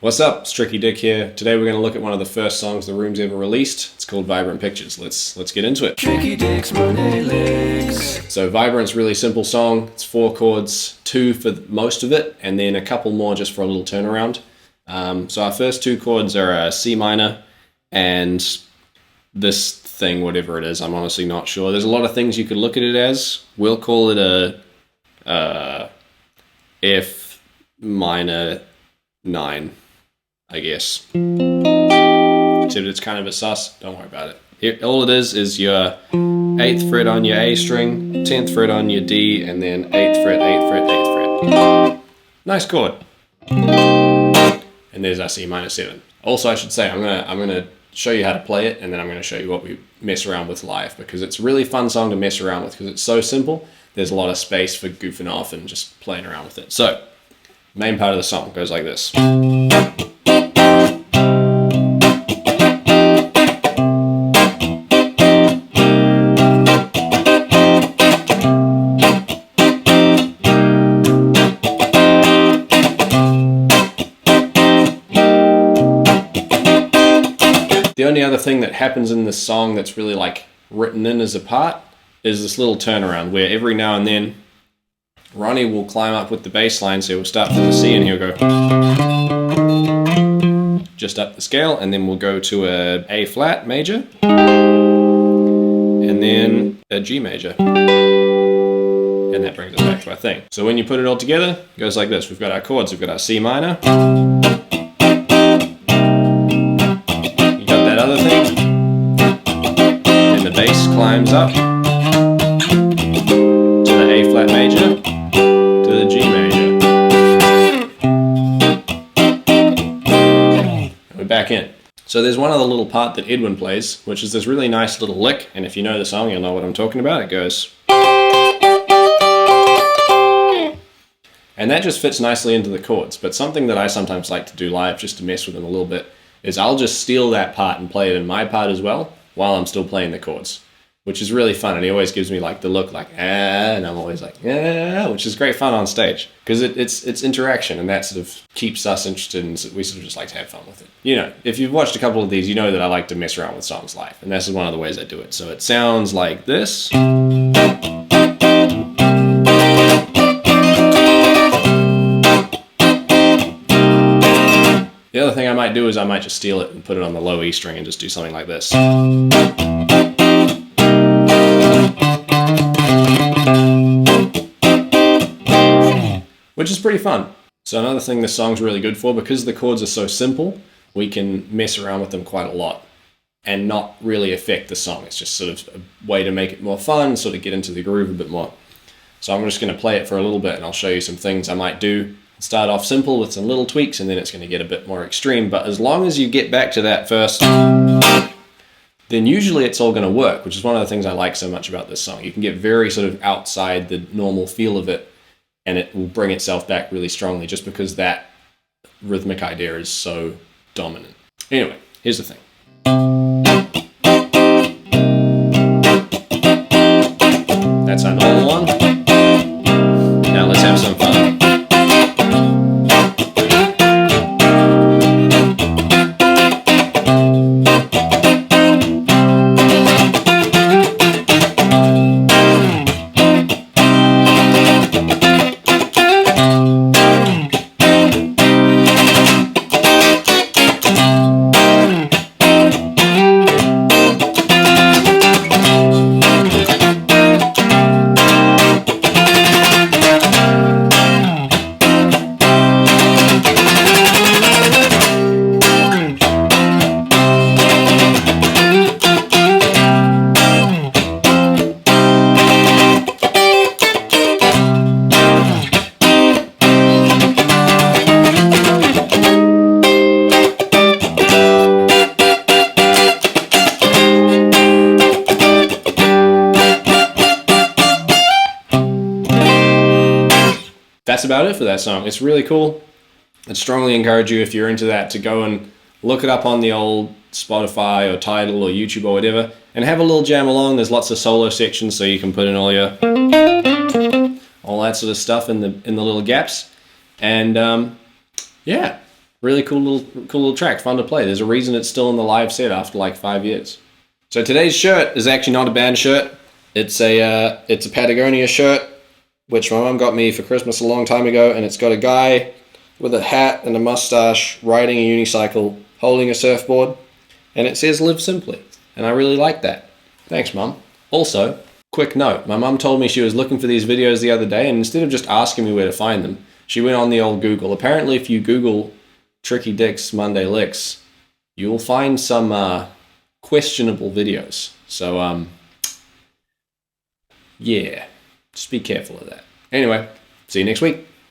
What's up? It's Tricky Dick here. Today we're going to look at one of the first songs the Room's ever released. It's called Vibrant Pictures. Let's get into it. Tricky Dick's Monday Licks. So Vibrant's a really simple song. It's 4 chords, 2 for most of it, and then a couple more just for a little turnaround. So our first 2 chords are a C minor and this thing, whatever it is. I'm honestly not sure. There's a lot of things you could look at it as. We'll call it a F minor 9. I guess. Except it's kind of a sus. Don't worry about it. Here, all it is your 8th fret on your A string, 10th fret on your D, and then 8th fret, 8th fret, 8th fret. Nice chord. And there's our C minor 7. Also, I should say I'm gonna show you how to play it, and then I'm gonna show you what we mess around with live, because it's a really fun song to mess around with because it's so simple. There's a lot of space for goofing off and just playing around with it. So, main part of the song goes like this. The only other thing that happens in this song that's really like written in as a part is this little turnaround where every now and then Ronnie will climb up with the bass line, so he'll start from the C and he'll go just up the scale, and then we'll go to a flat major and then a G major, and that brings us back to our thing. So when you put it all together, it goes like this. We've got our chords. We've got our C minor. Other thing, then the bass climbs up to the A flat major, to the G major, and we're back in. So there's one other little part that Edwin plays, which is this really nice little lick, and if you know the song you'll know what I'm talking about. It goes, and that just fits nicely into the chords. But something that I sometimes like to do live, just to mess with them a little bit, is I'll just steal that part and play it in my part as well while I'm still playing the chords, which is really fun. And he always gives me like the look like, and I'm always like, which is great fun on stage because it's interaction, and that sort of keeps us interested, and we sort of just like to have fun with it. You know, if you've watched a couple of these, you know that I like to mess around with songs live, and this is one of the ways I do it. So it sounds like this. The other thing I might do is I might just steal it and put it on the low E string and just do something like this. Which is pretty fun. So another thing this song's really good for, because the chords are so simple, we can mess around with them quite a lot and not really affect the song. It's just sort of a way to make it more fun, sort of get into the groove a bit more. So I'm just going to play it for a little bit, and I'll show you some things I might do. Start off simple with some little tweaks, and then it's going to get a bit more extreme. But as long as you get back to that first, then usually it's all going to work, which is one of the things I like so much about this song. You can get very sort of outside the normal feel of it, and it will bring itself back really strongly just because that rhythmic idea is so dominant. Anyway, here's the thing. That's our normal one. Now let's have some fun. That's about it for that song. It's really cool. I'd strongly encourage you, if you're into that, to go and look it up on the old Spotify or Tidal or YouTube or whatever, and have a little jam along. There's lots of solo sections, so you can put in all that sort of stuff in the little gaps. And yeah, Really cool little track, fun to play. There's a reason it's still in the live set after like 5 years. So today's shirt is actually not a band shirt. It's a Patagonia shirt, which my mum got me for Christmas a long time ago, and it's got a guy with a hat and a mustache riding a unicycle, holding a surfboard, and it says "Live Simply," and I really like that. Thanks, Mum. Also, quick note, my mum told me she was looking for these videos the other day, and instead of just asking me where to find them, she went on the old Google. Apparently, if you Google Tricky Dick's Monday Licks, you'll find some questionable videos. So, yeah, just be careful of that. Anyway, see you next week.